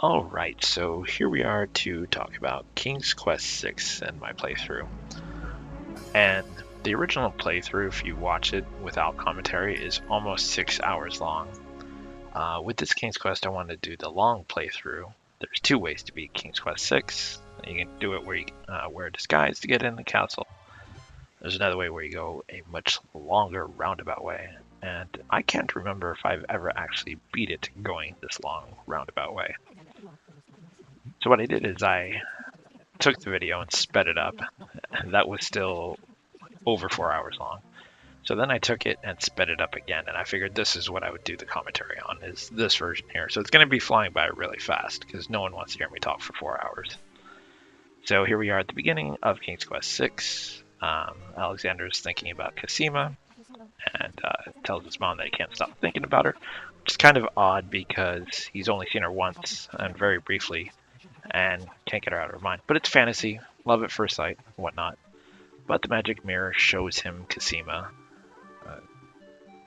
Alright, so here we are to talk about King's Quest VI and my playthrough. And the original playthrough, if you watch it without commentary, is almost 6 hours long. With this King's Quest, I wanted to do the long playthrough. There's two ways to beat King's Quest VI. You can do it where you wear a disguise to get in the castle. There's another way where you go a much longer roundabout way. And I can't remember if I've ever actually beat it going this long roundabout way. So what I did is I took the video and sped it up, and that was still over 4 hours long. So then I took it and sped it up again, and I figured this is what I would do the commentary on, is this version here. So it's going to be flying by really fast, because no one wants to hear me talk for 4 hours. So here we are at the beginning of King's Quest VI. Alexander's thinking about Cassima, and tells his mom that he can't stop thinking about her, which is kind of odd because he's only seen her once, and very briefly, and can't get her out of her mind. But it's fantasy, love at first sight, whatnot. But the magic mirror shows him Cassima.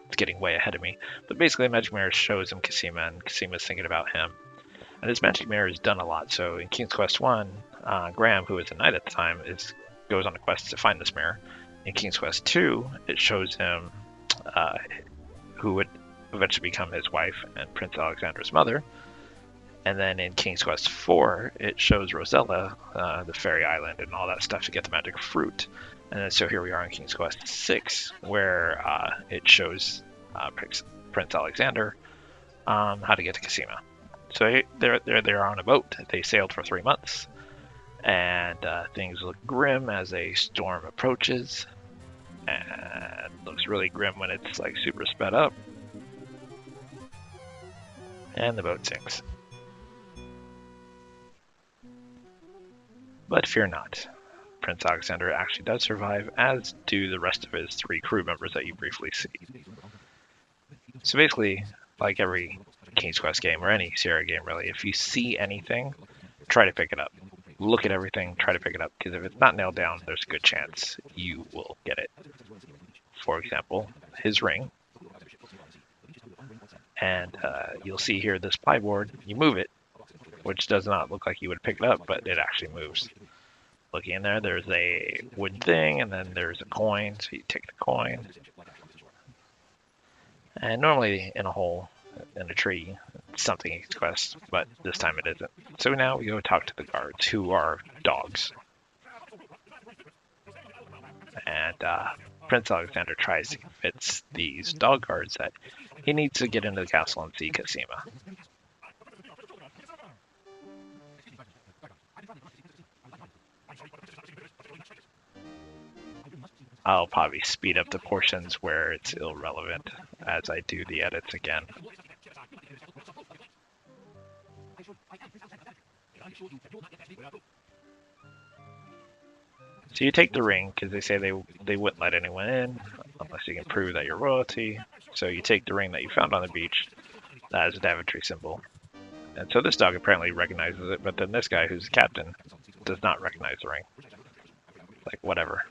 It's getting way ahead of me. But basically, the magic mirror shows him Cassima, and Cassima's thinking about him. And his magic mirror has done a lot. So in King's Quest 1, Graham, who was a knight at the time, goes on a quest to find this mirror. In King's Quest 2, it shows him who would eventually become his wife and Prince Alexander's mother. And then in King's Quest 4, it shows Rosella, the fairy island, and all that stuff to get the magic fruit. And then so here we are in King's Quest 6, where it shows Prince Alexander how to get to Cassima. So they're on a boat. They sailed for 3 months, and things look grim as a storm approaches, and looks really grim when it's like super sped up. And the boat sinks. But fear not, Prince Alexander actually does survive, as do the rest of his 3 crew members that you briefly see. So basically, like every King's Quest game, or any Sierra game really, if you see anything, try to pick it up. Look at everything, try to pick it up, because if it's not nailed down, there's a good chance you will get it. For example, his ring. And you'll see here this plyboard, you move it, which does not look like you would pick it up, but it actually moves. Looking in there, there's a wooden thing, and then there's a coin, so you take the coin. And normally in a hole, in a tree, it's something King's Quest, but this time it isn't. So now we go talk to the guards, who are dogs. And Prince Alexander tries to convince these dog guards that he needs to get into the castle and see Cassima. I'll probably speed up the portions where it's irrelevant as I do the edits again. So you take the ring, because they say they wouldn't let anyone in unless you can prove that you're royalty. So you take the ring that you found on the beach, that is a Daventry symbol. And so this dog apparently recognizes it, but then this guy, who's the captain, does not recognize the ring. Like, whatever.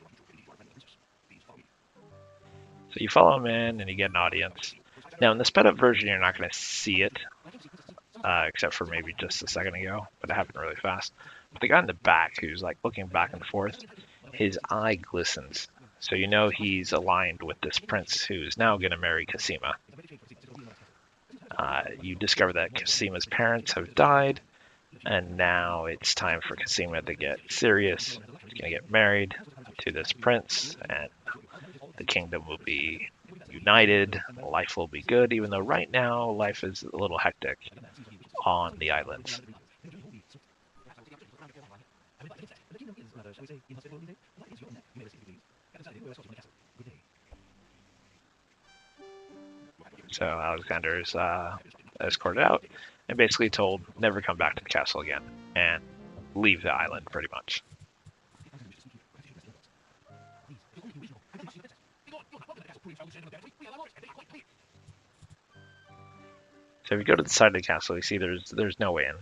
So you follow him in, and you get an audience. Now, in the sped-up version, you're not going to see it, except for maybe just a second ago, but it happened really fast. But the guy in the back, who's like looking back and forth, his eye glistens. So you know he's aligned with this prince who's now going to marry Cassima. You discover that Cassima's parents have died, and now it's time for Cassima to get serious. She's going to get married to this prince, and the kingdom will be united, life will be good, even though right now life is a little hectic on the islands. So Alexander's escorted out and basically told never come back to the castle again and leave the island pretty much. So if you go to the side of the castle, you see there's no way in.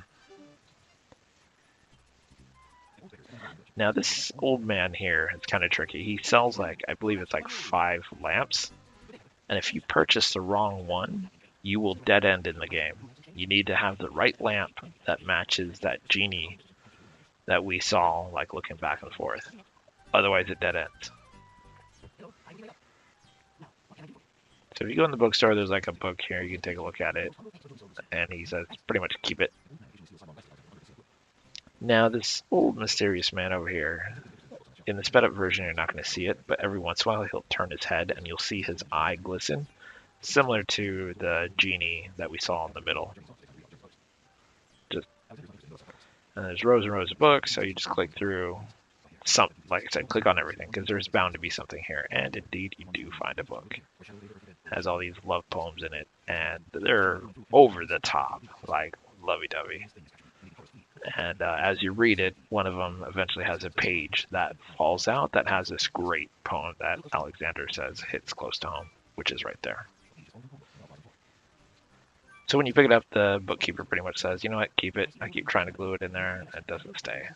Now this old man here, it's kind of tricky. He sells like, I believe it's like 5 lamps. And if you purchase the wrong one, you will dead end in the game. You need to have the right lamp that matches that genie that we saw, like looking back and forth. Otherwise, it dead ends. So if you go in the bookstore, there's like a book here. You can take a look at it, and he says pretty much keep it. Now, this old mysterious man over here, in the sped up version, you're not going to see it, but every once in a while he'll turn his head and you'll see his eye glisten, similar to the genie that we saw in the middle. And there's rows and rows of books, so you just click through some, like I said, click on everything, because there's bound to be something here. And indeed, you do find a book. It has all these love poems in it, and they're over the top, like lovey-dovey. And as you read it, one of them eventually has a page that falls out that has this great poem that Alexander says hits close to home, which is right there. So when you pick it up, the bookkeeper pretty much says, you know what, keep it. I keep trying to glue it in there, and it doesn't stay.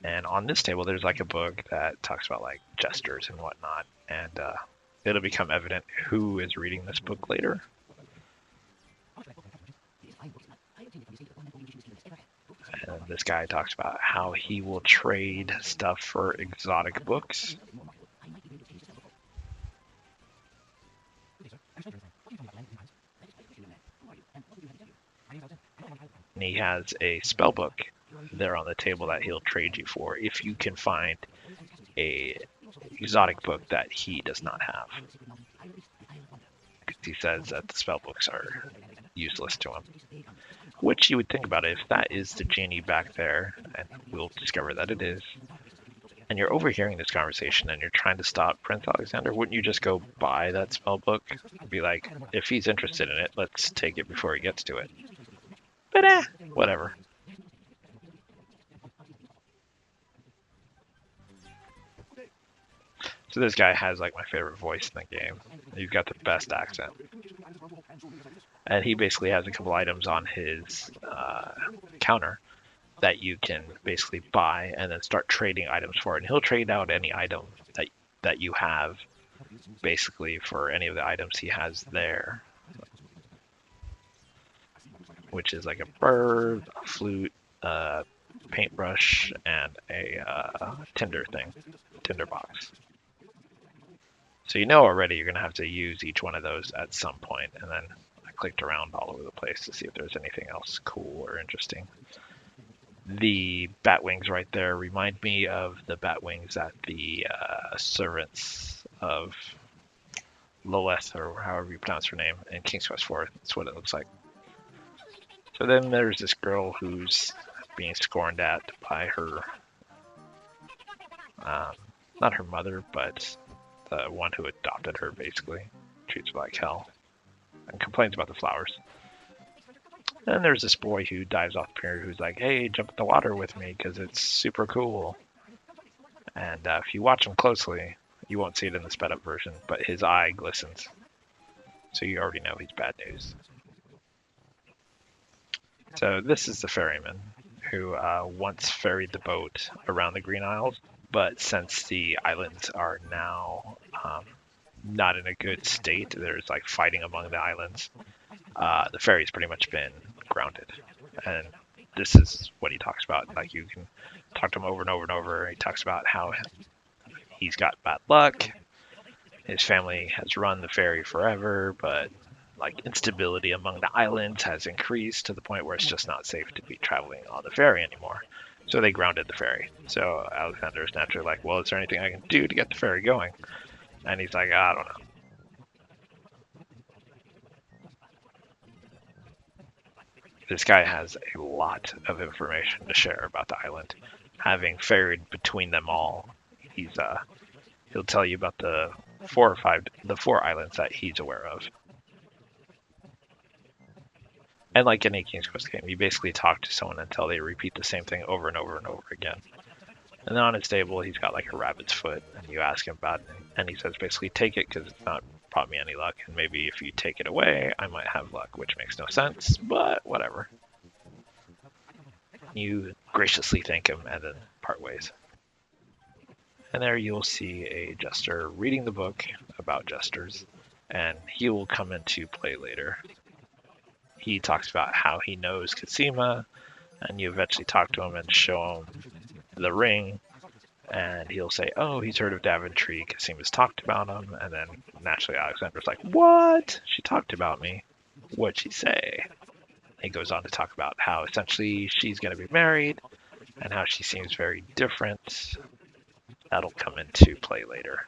And on this table, there's like a book that talks about like jesters and whatnot, and it'll become evident who is reading this book later. And this guy talks about how he will trade stuff for exotic books. And he has a spell book there on the table that he'll trade you for if you can find a exotic book that he does not have. Because he says that the spell books are useless to him. Which you would think about it, if that is the genie back there, and we'll discover that it is, and you're overhearing this conversation and you're trying to stop Prince Alexander, wouldn't you just go buy that spell book? Be like, if he's interested in it, let's take it before he gets to it. But whatever. So this guy has like my favorite voice in the game. He's got the best accent. And he basically has a couple items on his counter that you can basically buy and then start trading items for it. And he'll trade out any item that you have basically for any of the items he has there. Which is like a bird, a flute, a paintbrush, and a tinder box. So you know already you're going to have to use each one of those at some point. And then I clicked around all over the place to see if there's anything else cool or interesting. The bat wings right there remind me of the bat wings that the servants of Lilith, or however you pronounce her name, in King's Quest IV. That's what it looks like. So then there's this girl who's being scorned at by her, not her mother, but the one who adopted her, basically. Treats her like hell and complains about the flowers. And there's this boy who dives off the pier who's like, hey, jump in the water with me because it's super cool. And if you watch him closely, you won't see it in the sped up version, but his eye glistens. So you already know he's bad news. So this is the ferryman who once ferried the boat around the Green Isles, but since the islands are now not in a good state, there's like fighting among the islands, the ferry's pretty much been grounded. And this is what he talks about. Like, you can talk to him over and over and over. He talks about how he's got bad luck. His family has run the ferry forever, but like instability among the islands has increased to the point where it's just not safe to be traveling on the ferry anymore. So they grounded the ferry. So Alexander is naturally like, well, is there anything I can do to get the ferry going? And he's like, I don't know. This guy has a lot of information to share about the island. Having ferried between them all, he'll tell you about the four islands that he's aware of. And like any King's Quest game, you basically talk to someone until they repeat the same thing over and over and over again. And then on his table, he's got like a rabbit's foot, and you ask him about it, and he says basically take it because it's not brought me any luck, and maybe if you take it away, I might have luck, which makes no sense, but whatever. You graciously thank him and then part ways. And there you'll see a jester reading the book about jesters. and he will come into play later. He talks about how he knows Cosima, and you eventually talk to him and show him the ring, and he'll say, oh, he's heard of Daventry, Cosima's talked about him, and then naturally Alexander's like, what? She talked about me. What'd she say? He goes on to talk about how essentially she's going to be married, and how she seems very different. That'll come into play later.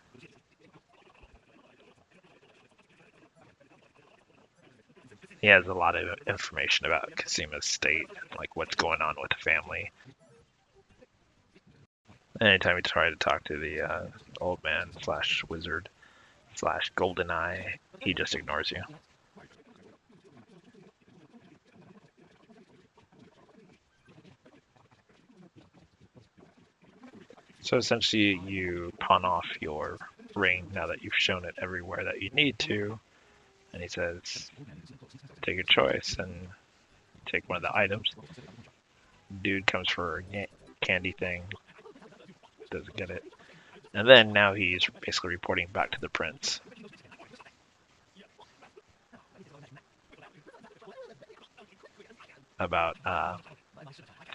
He has a lot of information about Cosima's state, like what's going on with the family. Anytime you try to talk to the old man slash wizard slash golden eye, he just ignores you. So essentially you pawn off your ring now that you've shown it everywhere that you need to, and he says, take a choice and take one of the items. Dude comes for a candy thing, doesn't get it. And then now he's basically reporting back to the prince. About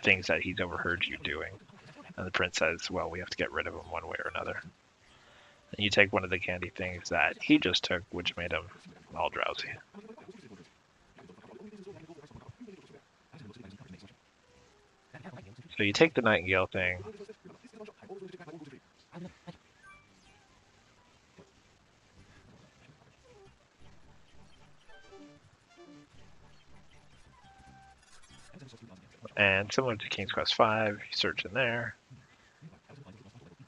things that he's overheard you doing. And the prince says, well, we have to get rid of him one way or another. And you take one of the candy things that he just took, which made him all drowsy. So you take the nightingale thing. And similar to King's Quest V, you search in there.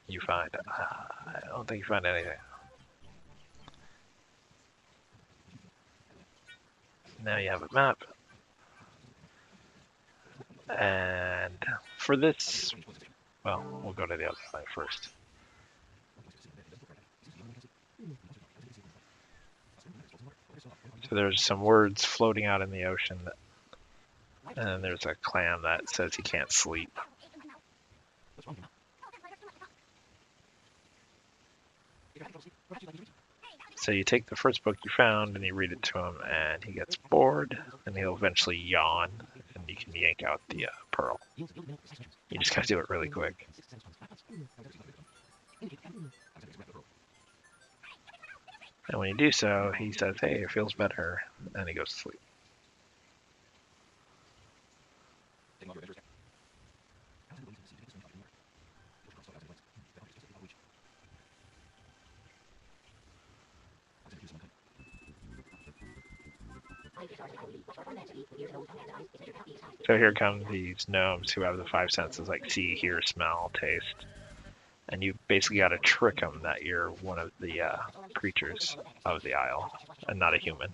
You find, I don't think you find anything. Now you have a map. And for this, well, we'll go to the other side first. So there's some words floating out in the ocean, and then there's a clam that says he can't sleep. So you take the first book you found and you read it to him, and he gets bored, and he'll eventually yawn, and you can yank out the pearl. You just gotta do it really quick. And when you do so, he says, hey, it feels better, and he goes to sleep. So here come these gnomes who have the five senses, like see, hear, smell, taste. And you basically got to trick them that you're one of the creatures of the isle and not a human.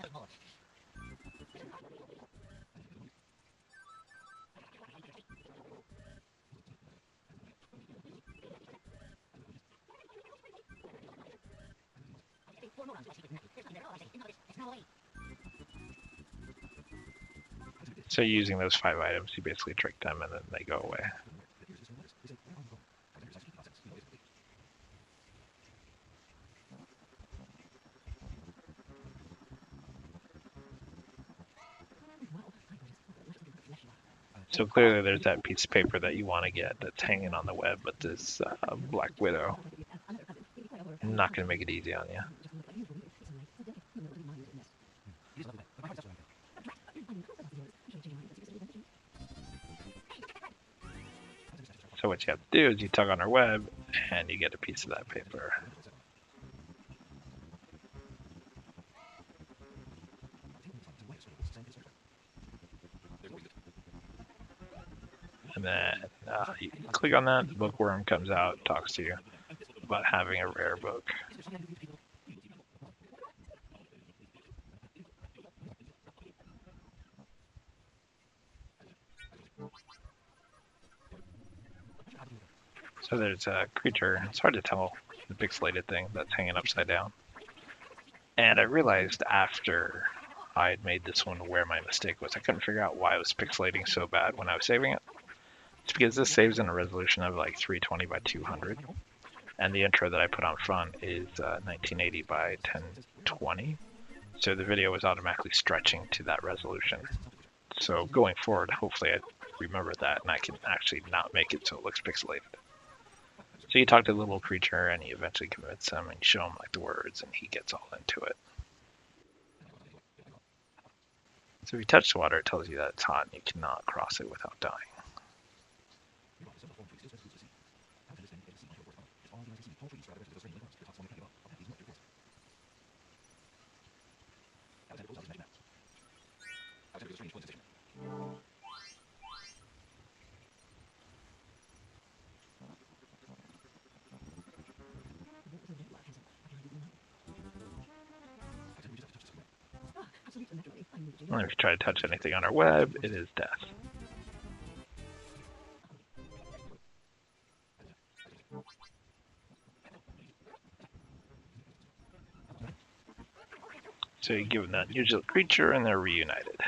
So using those 5 items, you basically trick them and then they go away. So clearly there's that piece of paper that you want to get that's hanging on the web, but this Black Widow, I'm not going to make it easy on you. So what you have to do is you tug on her web and you get a piece of that paper. And then you click on that, the bookworm comes out, talks to you about having a rare book. So there's a creature, it's hard to tell, the pixelated thing that's hanging upside down. And I realized after I had made this one where my mistake was. I couldn't figure out why it was pixelating so bad when I was saving it. It's because this saves in a resolution of like 320 by 200. And the intro that I put on front is 1980 by 1020. So the video was automatically stretching to that resolution. So going forward, hopefully I remember that and I can actually not make it so it looks pixelated. So you talk to the little creature and you eventually convince him and you show him like the words and he gets all into it. So if you touch the water, it tells you that it's hot and you cannot cross it without dying. And if you try to touch anything on our web, it is death. So you give them that unusual creature and they're reunited.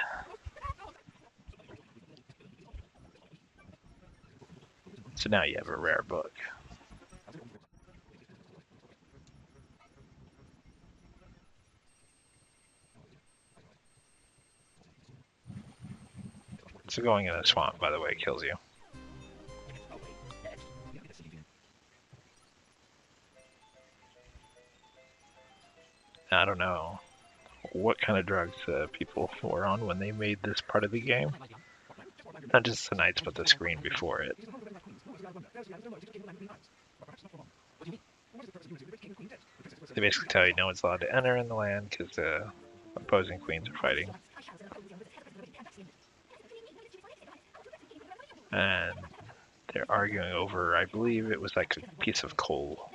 So now you have a rare book. So going in a swamp, by the way, kills you. I don't know what kind of drugs people were on when they made this part of the game. Not just the knights, but the screen before it. They basically tell you no one's allowed to enter in the land because the opposing queens are fighting. And they're arguing over, I believe it was like a piece of coal.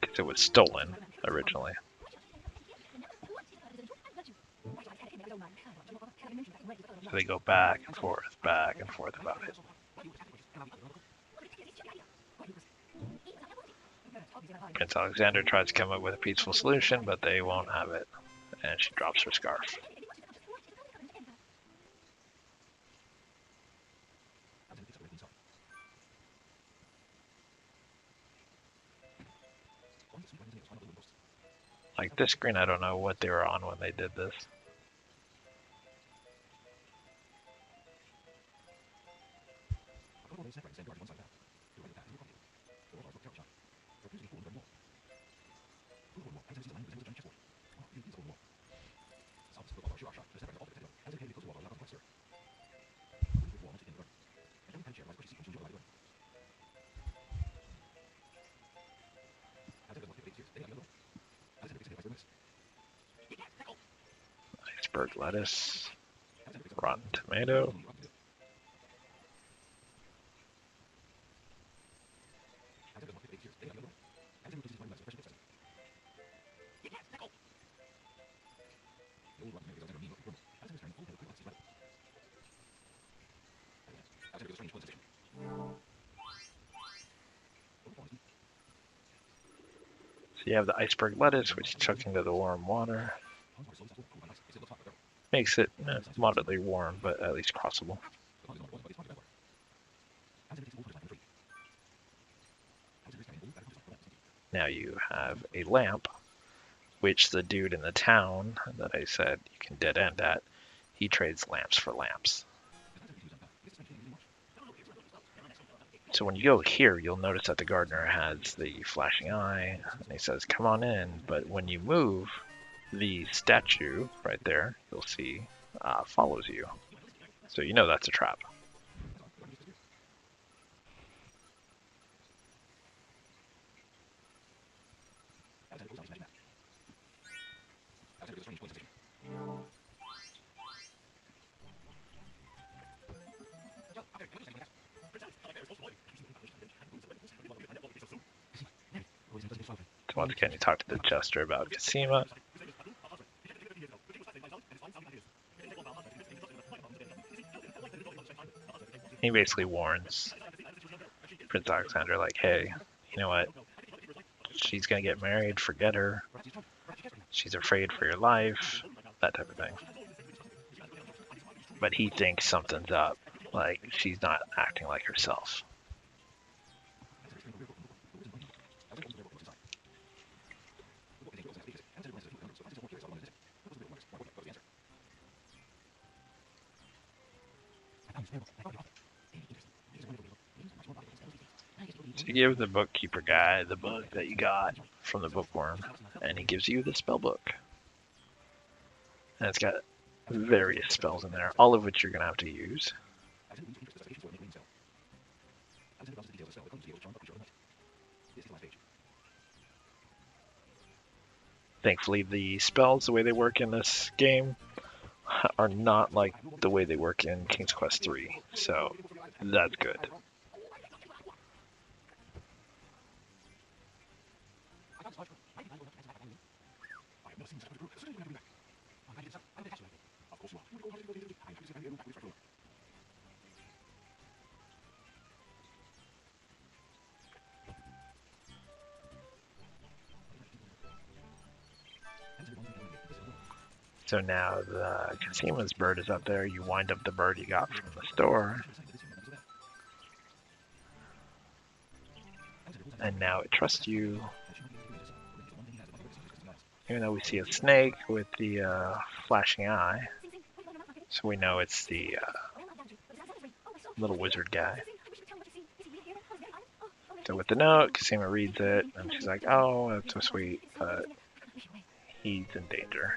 Because it was stolen originally. So they go back and forth about it. Prince Alexander tries to come up with a peaceful solution, but they won't have it. And she drops her scarf. Like this screen, I don't know what they were on when they did this. Iceberg lettuce, rotten tomato. So you have the iceberg lettuce, which you chuck into the warm water. Makes it moderately warm, but at least crossable. Now you have a lamp, which the dude in the town that I said you can dead end at, he trades lamps for lamps. So when you go here, you'll notice that the gardener has the flashing eye, and he says, come on in, but when you move, the statue right there, you'll see, follows you. So you know that's a trap. So once again, you talk to the jester about Casima. He basically warns Prince Alexander, like, hey, you know what? She's gonna get married, forget her. She's afraid for your life, that type of thing. But he thinks something's up, like she's not acting like herself. So you give the bookkeeper guy the book that you got from the bookworm, and he gives you the spell book. And it's got various spells in there, all of which you're going to have to use. Thankfully, the spells, the way they work in this game, are not like the way they work in King's Quest 3, so that's good. So now the Casima's bird is up there. You wind up the bird you got from the store. And now it trusts you. Even though we see a snake with the flashing eye. So we know it's the little wizard guy. So with the note, Casima reads it, and she's like, oh, that's so sweet, but he's in danger.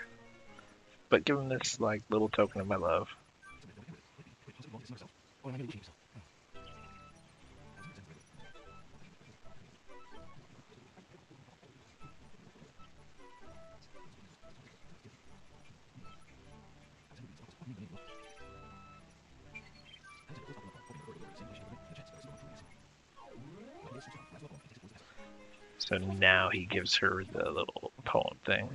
But give him this like little token of my love. So now he gives her the little poem thing.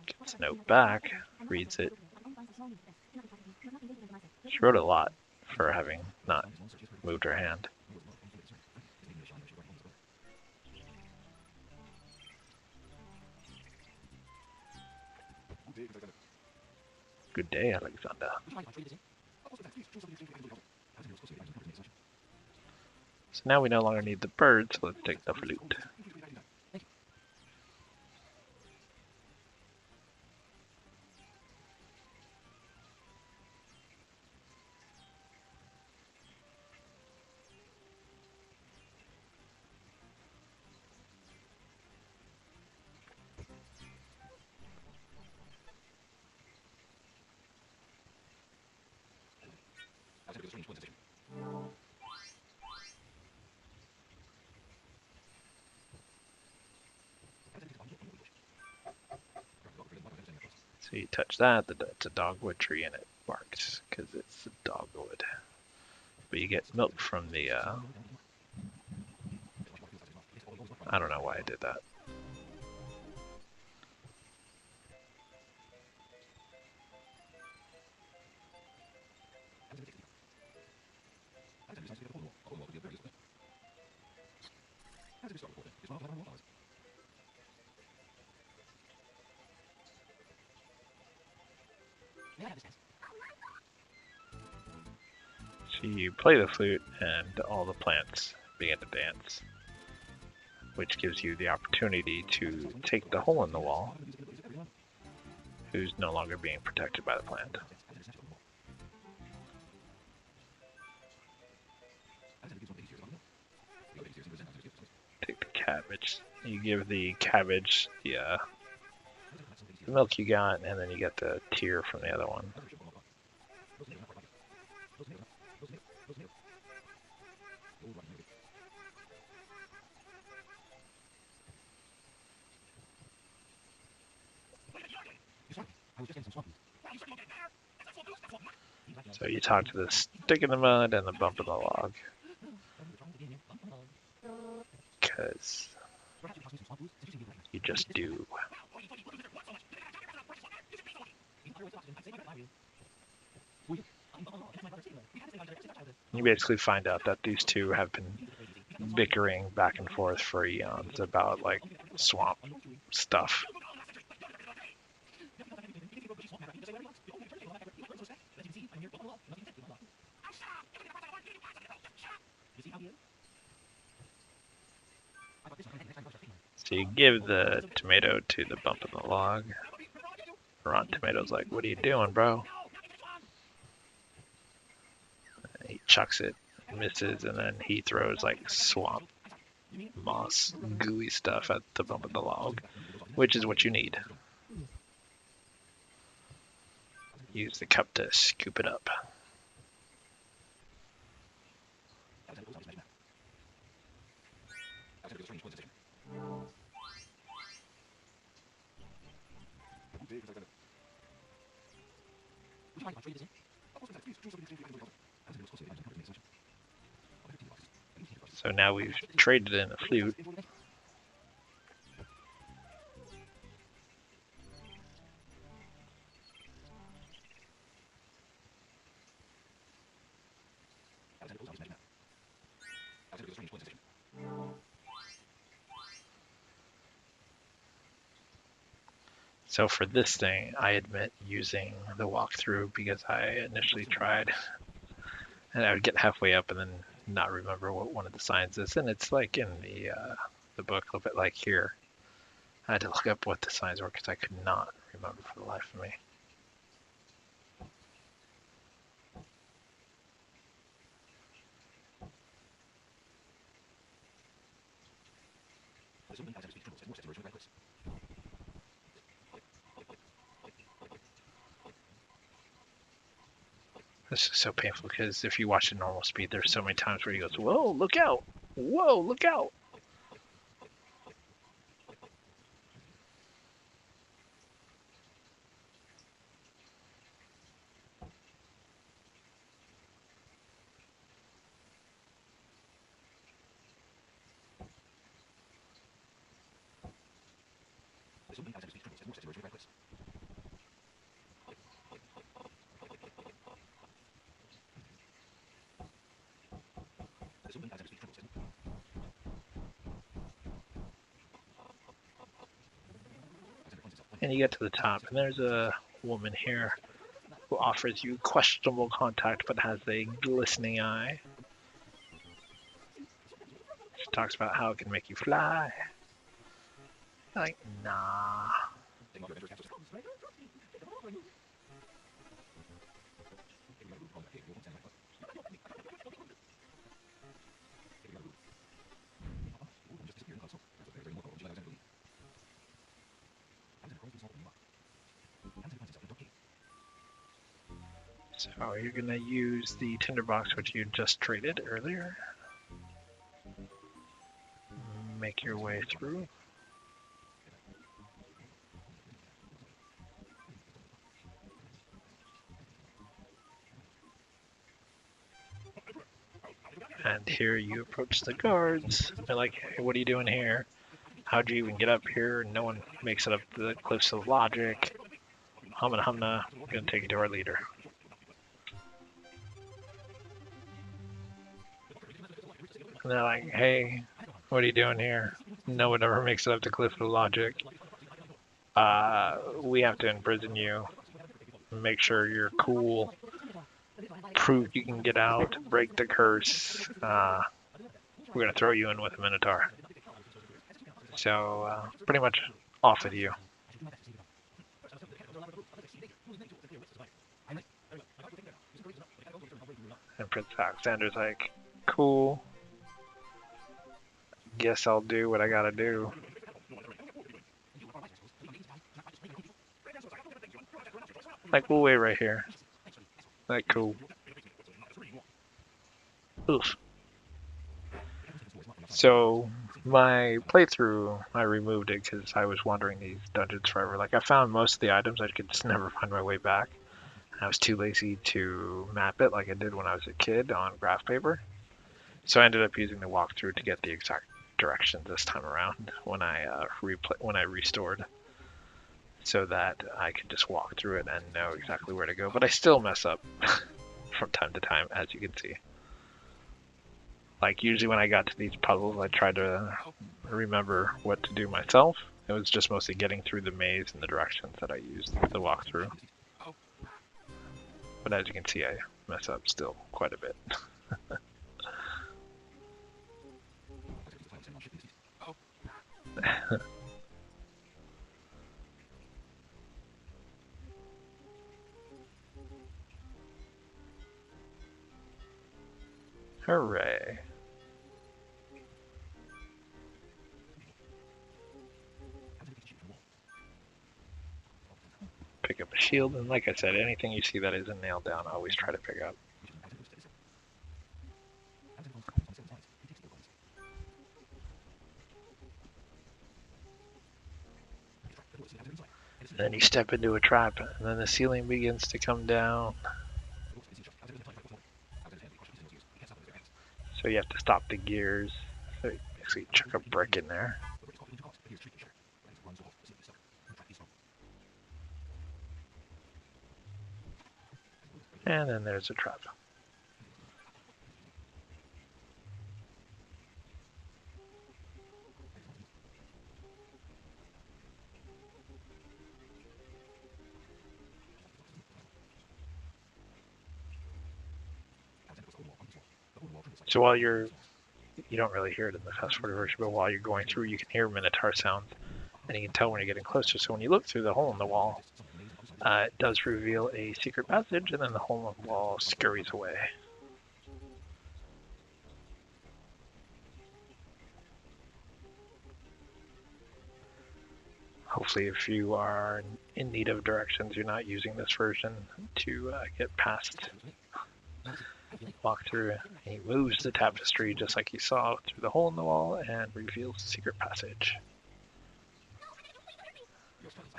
Gets a note back, reads it. She wrote a lot for having not moved her hand. Good day, Alexander. So now we no longer need the bird, so let's take the flute. So you touch that, it's a dogwood tree and it barks because it's a dogwood. But you get milk from the, I don't know why I did that. So you play the flute and all the plants begin to dance, which gives you the opportunity to take the hole in the wall, who's no longer being protected by the plant. Take the cabbage. You give the cabbage the milk you got, and then you get the tear from the other one. So you talk to the stick in the mud and the bump in the log. Because you just do. You basically find out that these two have been bickering back and forth for eons about like swamp stuff. So you give the tomato to the bump in the log. Rotten Tomato's like, what are you doing, bro? And he chucks it, misses, and then he throws like swamp moss, gooey stuff at the bump of the log, which is what you need. Use the cup to scoop it up. So now we've traded in a flute. So for this thing, I admit using the walkthrough because I initially tried and I would get halfway up and then not remember what one of the signs is. And it's like in the book, a little bit like here. I had to look up what the signs were because I could not remember for the life of me. This is so painful because if you watch at normal speed, there's so many times where he goes, "Whoa, look out! Whoa, look out!" And you get to the top, and there's a woman here who offers you questionable contact but has a glistening eye. She talks about how it can make you fly. Like, nah. So you're gonna use the tinderbox which you just traded earlier. Make your way through. And here you approach the guards. They're like, hey, what are you doing here? How'd you even get up here? No one makes it up the cliffs of logic. Humna humna, we're gonna take you to our leader. And they're like, hey, what are you doing here? No one ever makes it up the cliff of logic. We have to imprison you. Make sure you're cool. Prove you can get out. Break the curse. We're gonna throw you in with a Minotaur. So pretty much off with you. And Prince Alexander's like, cool. Guess I'll do what I gotta do. Like, we'll wait right here. Like, cool. Oof. So, my playthrough, I removed it because I was wandering these dungeons forever. Like, I found most of the items, I could just never find my way back. I was too lazy to map it like I did when I was a kid on graph paper. So I ended up using the walkthrough to get the exact directions this time around when I restored, so that I could just walk through it and know exactly where to go. But I still mess up from time to time, as you can see. Like, usually when I got to these puzzles, I tried to remember what to do myself. It was just mostly getting through the maze and the directions that I used the walkthrough. But as you can see, I mess up still quite a bit. Hooray. Pick up a shield, and like I said, anything you see that isn't nailed down, always try to pick up. And then you step into a trap, and then the ceiling begins to come down. So you have to stop the gears. So you basically chuck a brick in there. And then there's a trap. So while you don't really hear it in the fast forward version, but while you're going through, you can hear Minotaur sounds, and you can tell when you're getting closer. So when you look through the hole in the wall, it does reveal a secret passage, and then the hole in the wall scurries away. Hopefully, if you are in need of directions, you're not using this version to get past. Walk through, he moves the tapestry just like you saw through the hole in the wall and reveals the secret passage.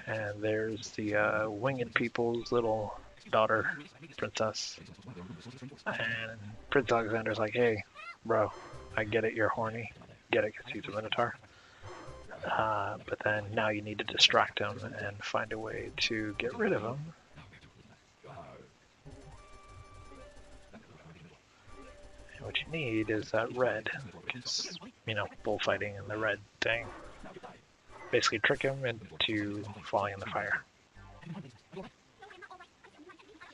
And there's the winged people's little daughter, princess. And Prince Alexander's like, hey, bro, I get it, you're horny. Get it, because he's a Minotaur. But then now you need to distract him and find a way to get rid of him. And what you need is that red, because, bullfighting and the red thing. Basically trick him into falling in the fire. You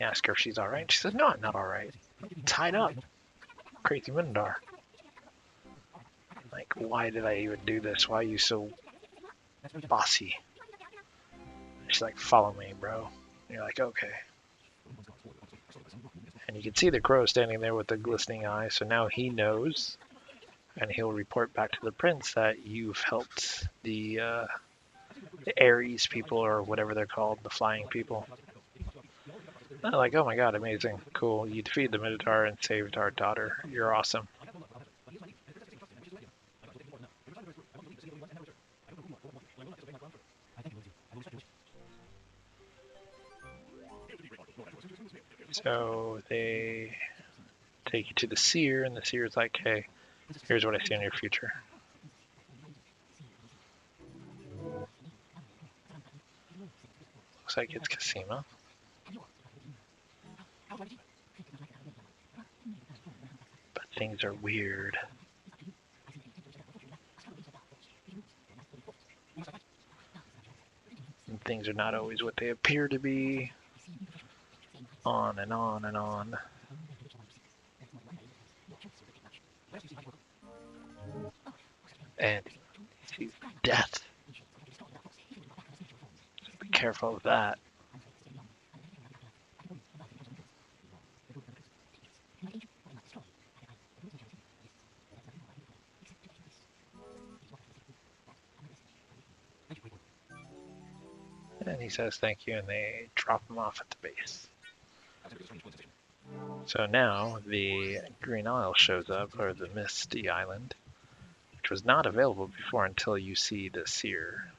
ask her if she's alright. She says, no, I'm not alright. Tied up. Crazy Minotaur. Like, why did I even do this? Why are you so bossy? She's like, follow me, bro. And you're like, okay. And you can see the crow standing there with the glistening eye, so now he knows, and he'll report back to the prince that you've helped the Ares people, or whatever they're called, the flying people. And they're like, oh my god, amazing, cool, you defeated the Minotaur and saved our daughter, you're awesome. So they take you to the seer, and the seer's like, hey, here's what I see in your future. Looks like it's Cassima. But things are weird. And things are not always what they appear to be. On and on and on. And he sees death. So be careful of that. And he says thank you, and they drop him off at the base. So now the Green Isle shows up, or the Misty Island, which was not available before until you see the seer.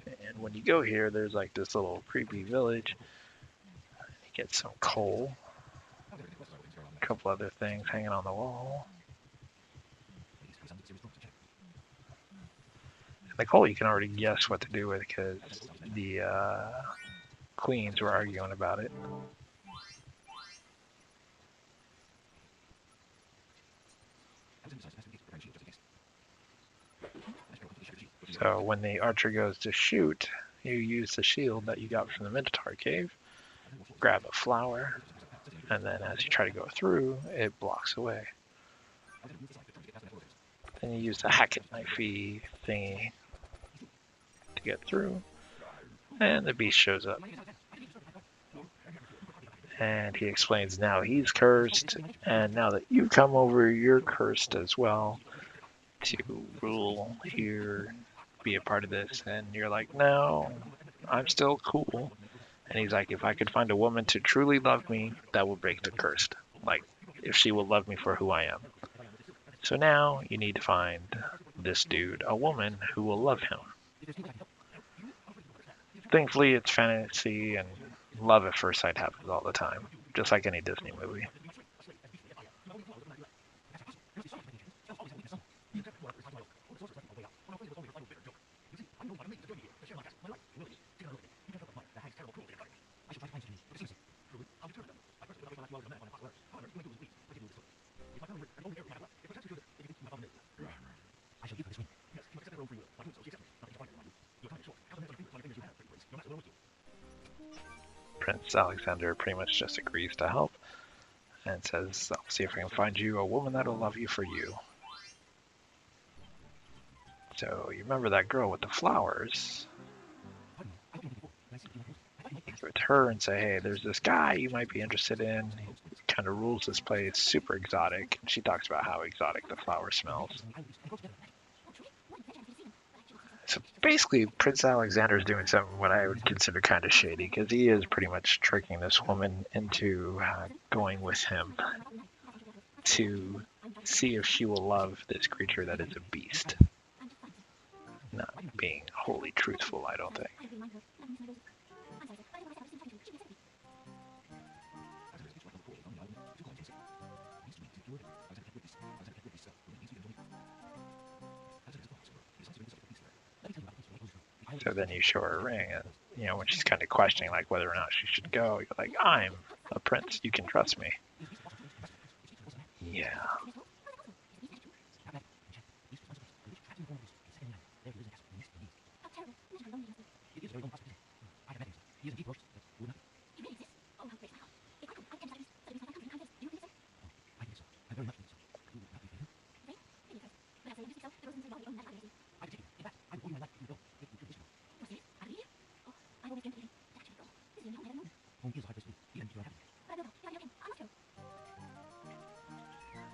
And when you go here, there's like this little creepy village. You get some coal, a couple other things hanging on the wall. The coal you can already guess what to do with because the queens were arguing about it. So when the archer goes to shoot, you use the shield that you got from the Minotaur cave, grab a flower, and then as you try to go through, it blocks away. Then you use the hacket knifey thingy to get through, and the beast shows up. And he explains now he's cursed, and now that you've come over, you're cursed as well to rule here, be a part of this. And you're like, no, I'm still cool. And he's like, if I could find a woman to truly love me, that will break the curse. Like, if she will love me for who I am. So now you need to find this dude a woman who will love him. Thankfully, it's fantasy and love at first sight happens all the time, just like any Disney movie. Prince Alexander pretty much just agrees to help and says, I'll see if I can find you a woman that'll love you for you. So you remember that girl with the flowers? You go to her and say, hey, there's this guy you might be interested in. He kind of rules this place, super exotic. And she talks about how exotic the flower smells. So basically, Prince Alexander's doing something what I would consider kind of shady, because he is pretty much tricking this woman into going with him to see if she will love this creature that is a beast. Not being wholly truthful, I don't think. So then you show her a ring, and when she's kind of questioning like whether or not she should go, you're like, I'm a prince, you can trust me. Yeah.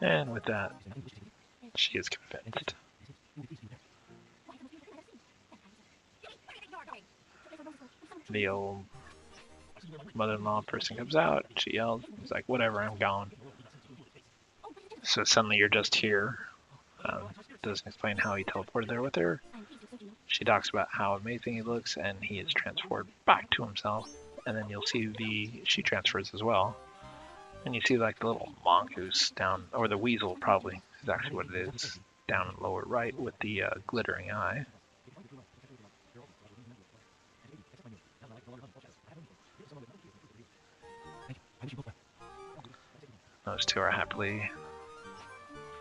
And with that, she is convinced. The old mother-in-law person comes out, she yells, he's like, whatever, I'm gone. So suddenly you're just here. Doesn't explain how he teleported there with her. She talks about how amazing he looks, and he is transferred back to himself. And then you'll see she transfers as well. And you see like the little monk who's down, or the weasel probably is actually what it is, down in the lower right with the glittering eye. Those two are happily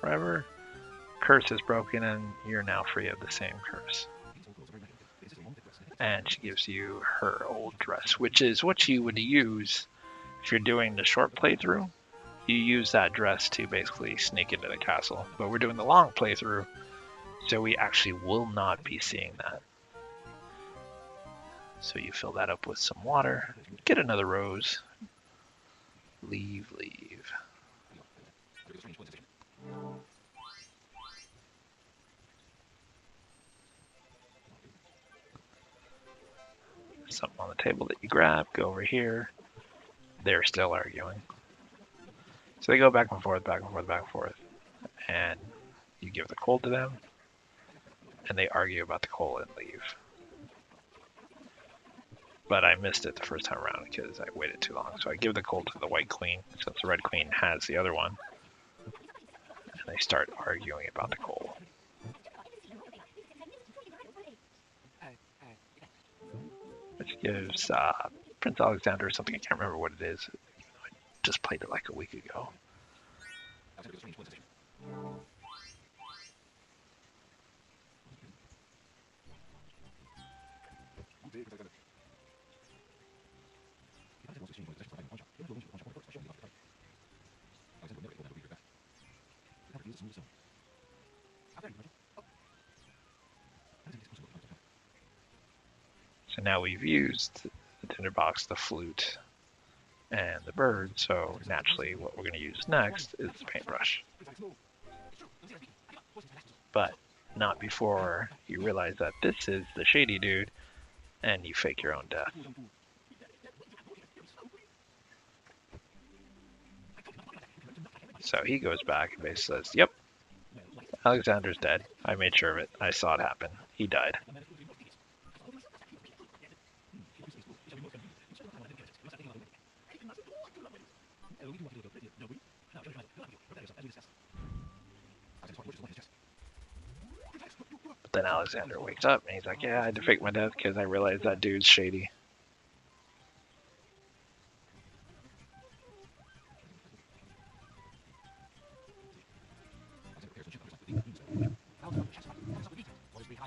forever. Curse is broken and you're now free of the same curse. And she gives you her old dress, which is what you would use if you're doing the short playthrough. You use that dress to basically sneak into the castle. But we're doing the long playthrough, so we actually will not be seeing that. So you fill that up with some water, get another rose, leave. Something on the table that you grab, go over here. They're still arguing. So they go back and forth, and you give the coal to them, and they argue about the coal and leave. But I missed it the first time around because I waited too long. So I give the coal to the White Queen, since the Red Queen has the other one. And they start arguing about the coal. Which gives Prince Alexander something, I can't remember what it is. I just played it like a week ago. So now we've used the tinderbox, the flute, and the bird, so naturally what we're going to use next is the paintbrush. But not before you realize that this is the shady dude, and you fake your own death. So he goes back and basically says, yep, Alexander's dead. I made sure of it. I saw it happen. He died. But then Alexander wakes up and he's like, yeah, I had to fake my death because I realized that dude's shady.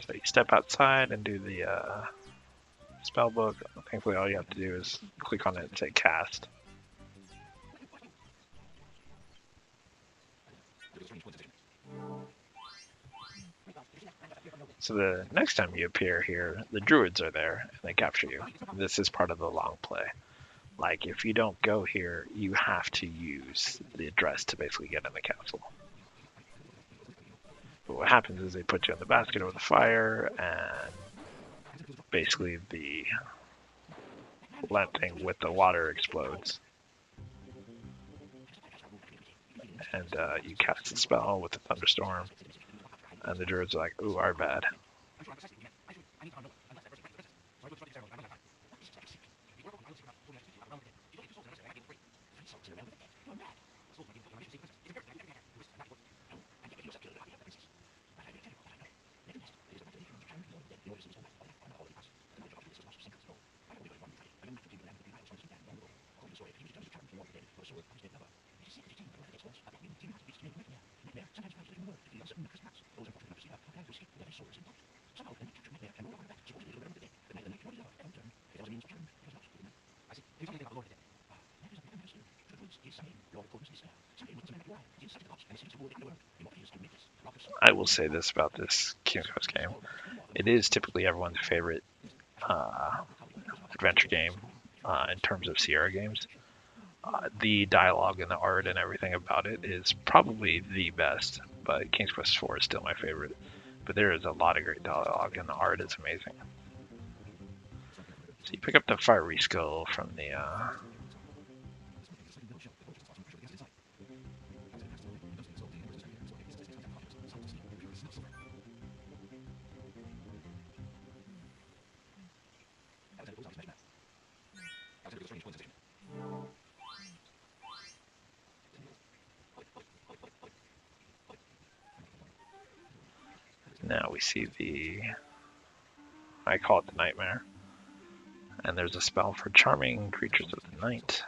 So you step outside and do the spell book. Thankfully, all you have to do is click on it and say cast. So the next time you appear here, the druids are there and they capture you. This is part of the long play. Like, if you don't go here, you have to use the address to basically get in the castle. But what happens is they put you in the basket over the fire, and basically the thing with the water explodes. And you cast a spell with a thunderstorm, and the druids are like, ooh, our bad. I will say this about this King's Quest game. It is typically everyone's favorite adventure game in terms of Sierra games. The dialogue and the art and everything about it is probably the best, but King's Quest IV is still my favorite. But there is a lot of great dialogue and the art is amazing. So you pick up the fiery skull from the now we see the, I call it the nightmare. And there's a spell for charming creatures of the night.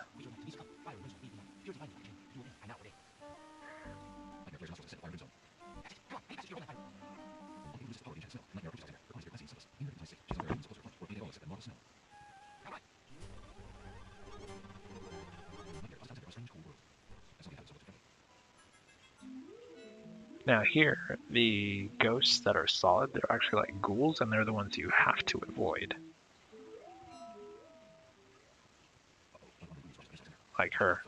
Now here, the ghosts that are solid, they're actually like ghouls, and they're the ones you have to avoid. Like her.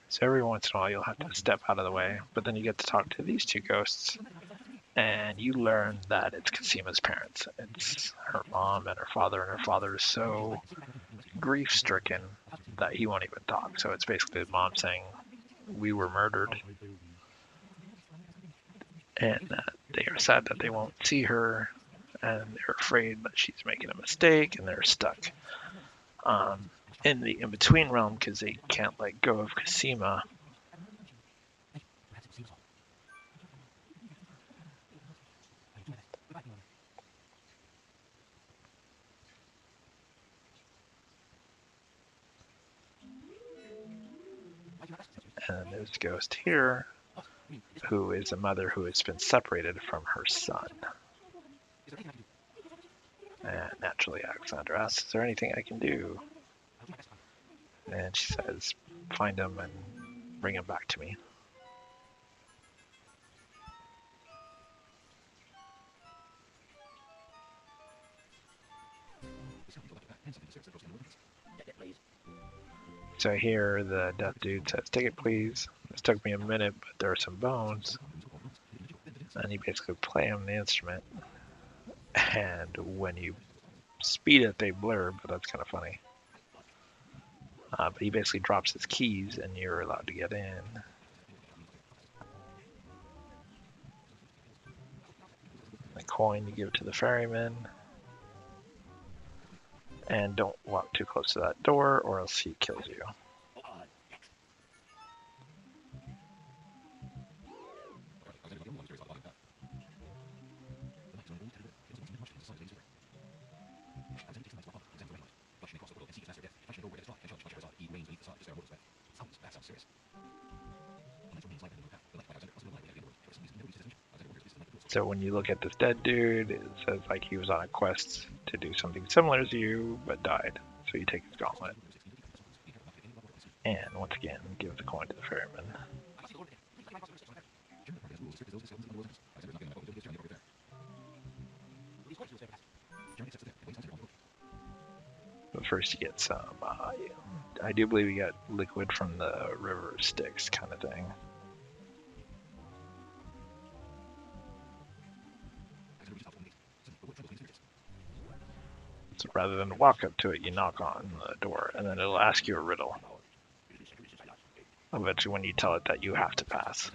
So every once in a while you'll have to step out of the way, but then you get to talk to these two ghosts, and you learn that it's Casima's parents. It's her mom and her father is so grief-stricken that he won't even talk. So it's basically the mom saying, we were murdered, and they are sad that they won't see her, and they're afraid that she's making a mistake, and they're stuck in the in-between realm because they can't let go of Casima. And there's a ghost here who is a mother who has been separated from her son. And naturally, Alexandra asks, "Is there anything I can do?" And she says, "Find him and bring him back to me." So here the death dude says, "Take it, please. This took me a minute, but there are some bones." And you basically play him the instrument. And when you speed it, they blur, but that's kind of funny. But he basically drops his keys, and you're allowed to get in. The coin, you give it to the ferryman. And don't walk too close to that door, or else he kills you. So when you look at this dead dude, it says like he was on a quest to do something similar to you, but died. So you take his gauntlet. And once again, give the coin to the ferryman. But first you get some, I do believe you got liquid from the river Styx kind of thing. So rather than walk up to it, you knock on the door, and then it'll ask you a riddle. Eventually, when you tell it that, you have to pass.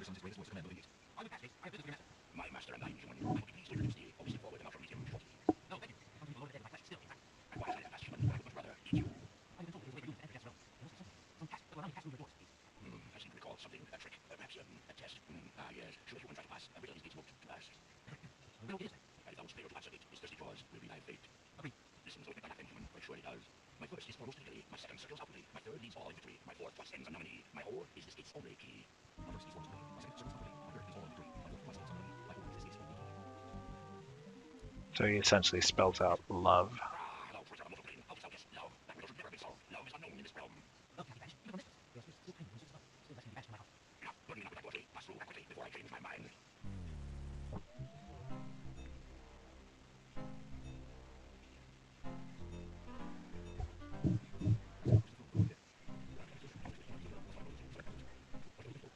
So he essentially spells out love.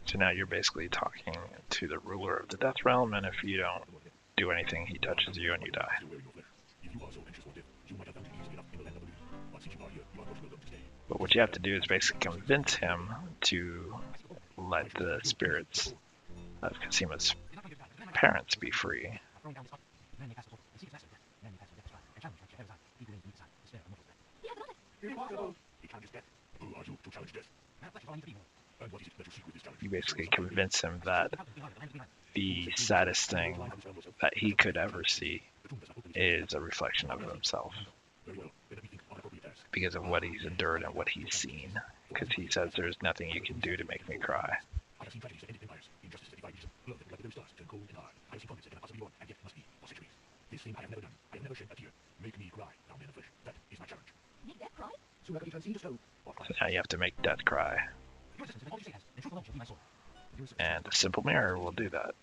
So now you're basically talking to the ruler of the Death Realm, and if you don't do anything, he touches you and you die. But what you have to do is basically convince him to let the spirits of Casima's parents be free. You basically convince him that the saddest thing that he could ever see is a reflection of himself because of what he's endured and what he's seen. Because he says, "There's nothing you can do to make me cry." So now you have to make death cry. And a simple mirror will do that.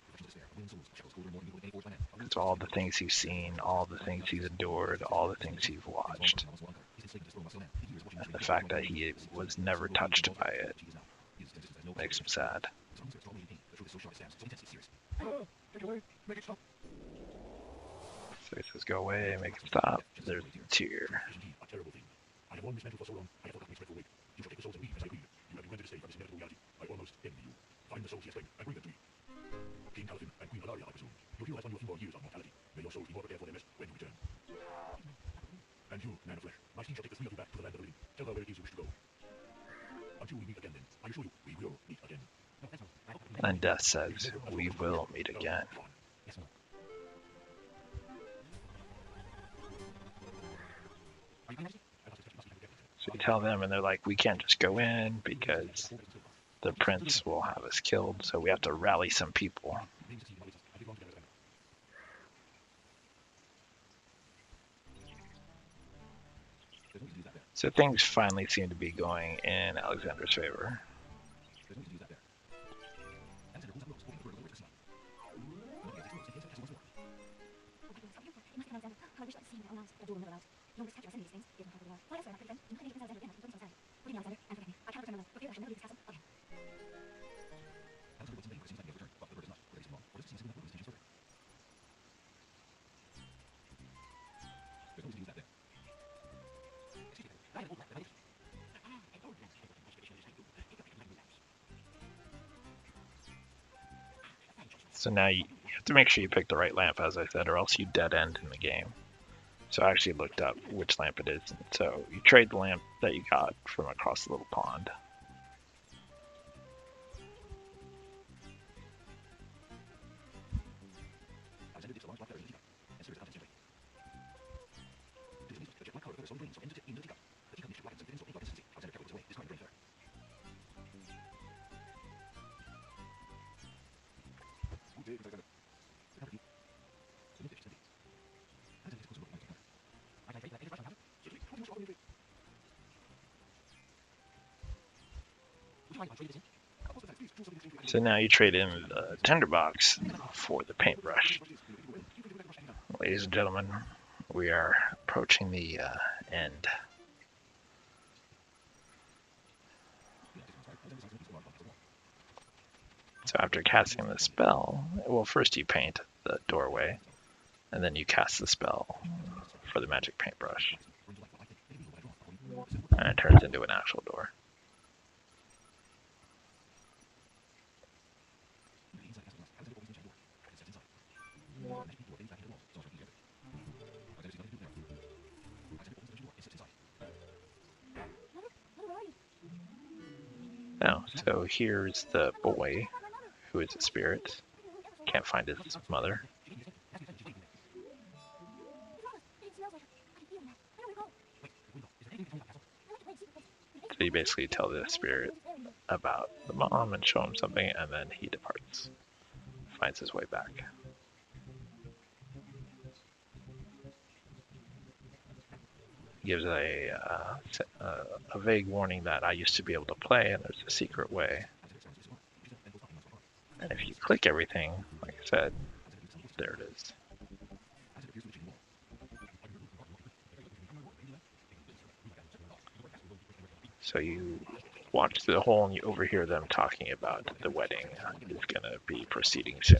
It's all the things he's seen, all the things he's endured, all the things he's watched. And the fact that he was never touched by it makes him sad. So he says, "Go away, make him stop." There's a tear. And Death says, "We will meet again." So you tell them, and they're like, "We can't just go in because the prince will have us killed, so we have to rally some people." So things finally seem to be going in Alexander's favor. So now you have to make sure you pick the right lamp, as I said, or else you dead end in the game. So I actually looked up which lamp it is. So you trade the lamp that you got from across the little pond. So now you trade in the tinderbox for the paintbrush. Ladies and gentlemen, we are approaching the end. So after casting the spell, well, first you paint the doorway, and then you cast the spell for the magic paintbrush. And it turns into an actual door. Now, so here's the boy, who is a spirit. Can't find his mother. So you basically tell the spirit about the mom and show him something, and then he departs. Finds his way back. Gives a vague warning that I used to be able to play, and there's a secret way. And if you click everything, like I said, there it is. So you watch the hole and you overhear them talking about the wedding is going to be proceeding soon.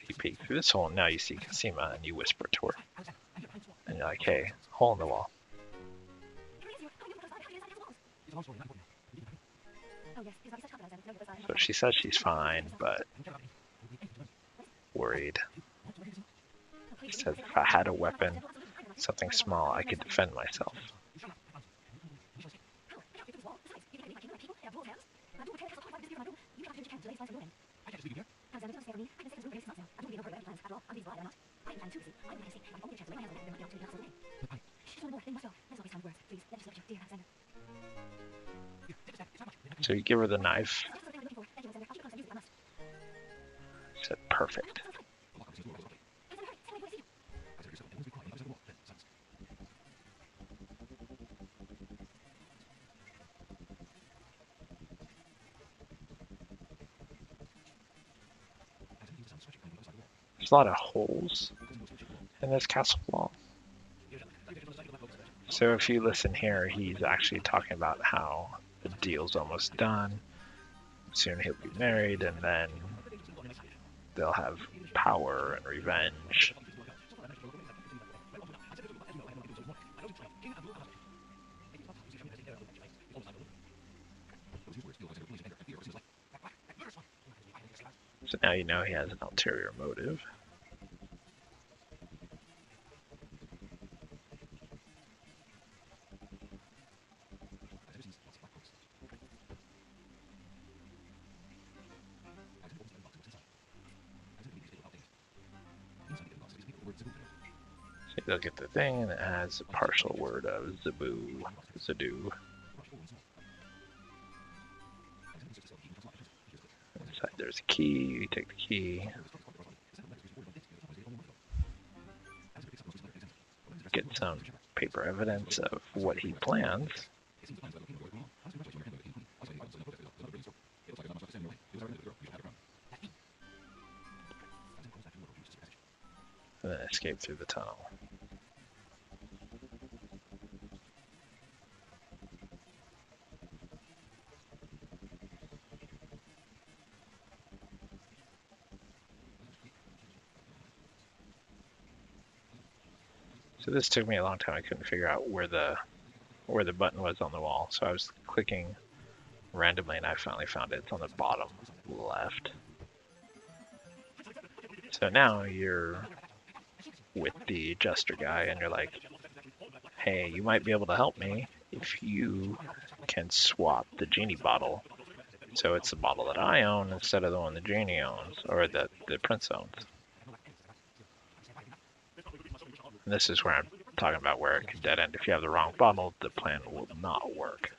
You peek through this hole and now you see Cosima and you whisper to her. And you're like, hey, hole in the wall. So she says she's fine, but worried. She says if I had a weapon, something small, I could defend myself. So you give her the knife. She said, perfect. There's a lot of holes in this castle wall. So if you listen here, he's actually talking about how the deal's almost done. Soon he'll be married, and then they'll have power and revenge. So now you know he has an ulterior motive. look at the thing, and it has a partial word of Zaboo, Zadoo. Inside there's a key. You take the key. Get some paper evidence of what he plans. And then escape through the tunnel. So this took me a long time. I couldn't figure out where the button was on the wall. So I was clicking randomly, and I finally found it. It's on the bottom left. So now you're with the adjuster guy, and you're like, hey, you might be able to help me if you can swap the genie bottle. So it's the bottle that I own instead of the one the genie owns, or that the prince owns. And this is where I'm talking about where it could dead end. If you have the wrong bottle, the plan will not work.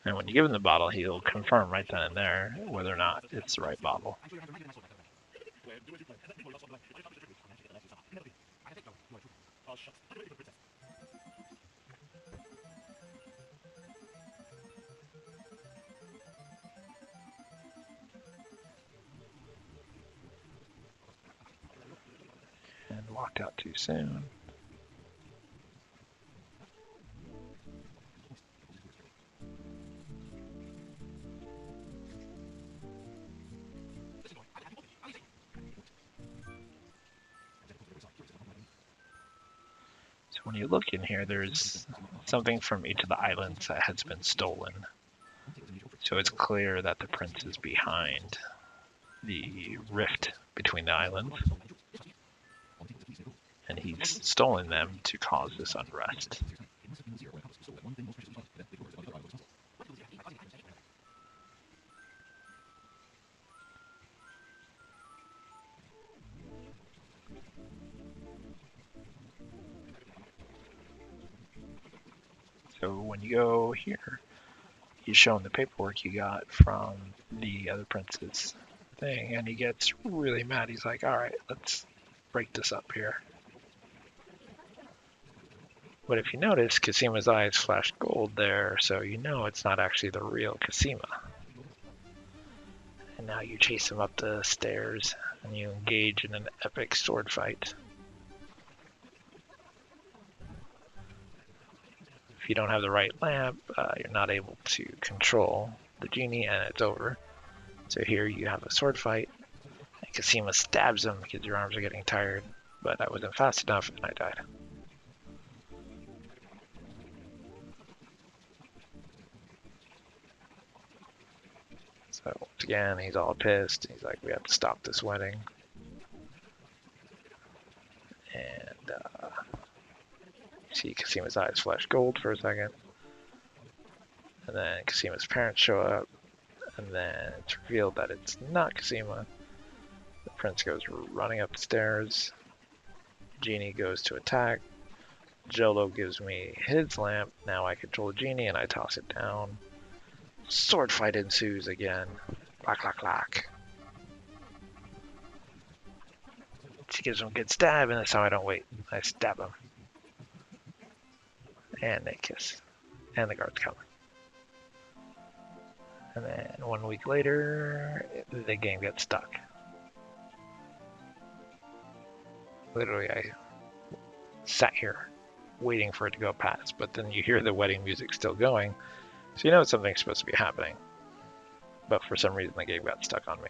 And when you give him the bottle, he'll confirm right then and there whether or not it's the right bottle. And walked out too soon. When you look in here, there's something from each of the islands that has been stolen. So it's clear that the prince is behind the rift between the islands. And he's stolen them to cause this unrest. So when you go here, he's showing the paperwork you got from the other prince's thing, and he gets really mad. He's like, all right, let's break this up here. But if you notice, Casima's eyes flash gold there, so you know it's not actually the real Casima. And now you chase him up the stairs, and you engage in an epic sword fight. If you don't have the right lamp, you're not able to control the genie, and it's over. So here you have a sword fight, and Casima stabs him because your arms are getting tired, but I wasn't fast enough, and I died. So once again, he's all pissed. He's like, we have to stop this wedding. And see Casima's eyes flash gold for a second. And then Casima's parents show up. And then it's revealed that it's not Casima. The prince goes running up the stairs. Genie goes to attack. Jolo gives me his lamp. Now I control the genie and I toss it down. Sword fight ensues again. Clack, clack, clack. She gives him a good stab, and this time I don't wait. I stab him. And they kiss. And the guards come. And then 1 week later, the game gets stuck. Literally, I sat here waiting for it to go past, but then you hear the wedding music still going, so you know something's supposed to be happening. but for some reason the game got stuck on me.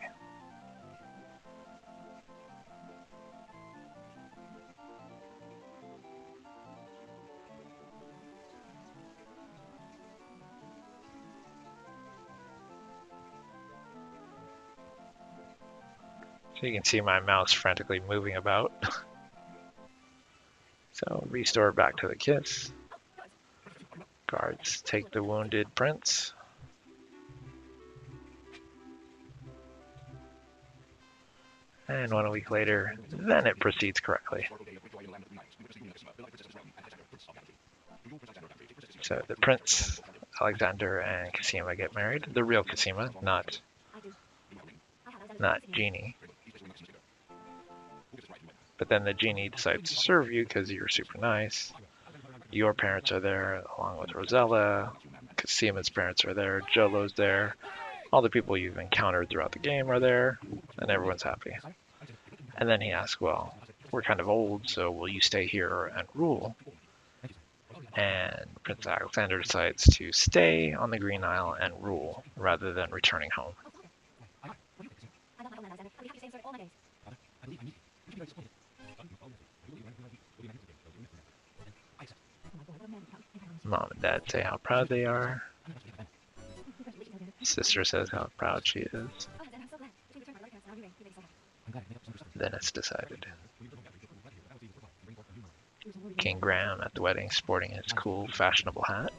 So you can see my mouse frantically moving about. So restore back to the kiss. Guards take the wounded prince. And 1 week later, then it proceeds correctly. So the prince, Alexander, and Cosima get married. The real Cosima, not Genie. But then the genie decides to serve you because you're super nice. Your parents are there, along with Rosella. Cosima's parents are there. Jolo's there. All the people you've encountered throughout the game are there, and everyone's happy. And then he asks, well, we're kind of old, so will you stay here and rule? And Prince Alexander decides to stay on the Green Isle and rule, rather than returning home. Mom and Dad say how proud they are. Sister says how proud she is. Then it's decided. King Graham at the wedding sporting his cool, fashionable hat.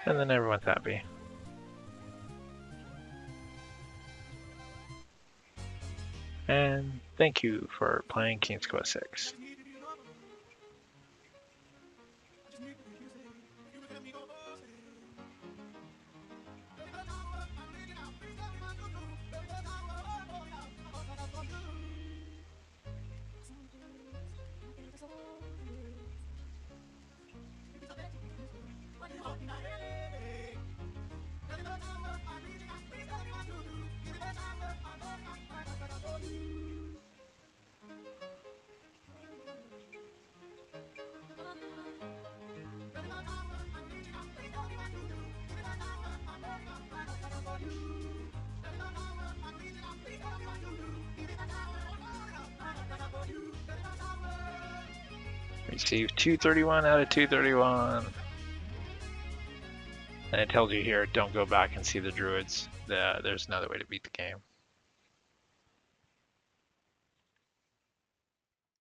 And then everyone's happy. And thank you for playing King's Quest 6. Receive 231 out of 231. And it tells you here, don't go back and see the druids. There's another way to beat the game.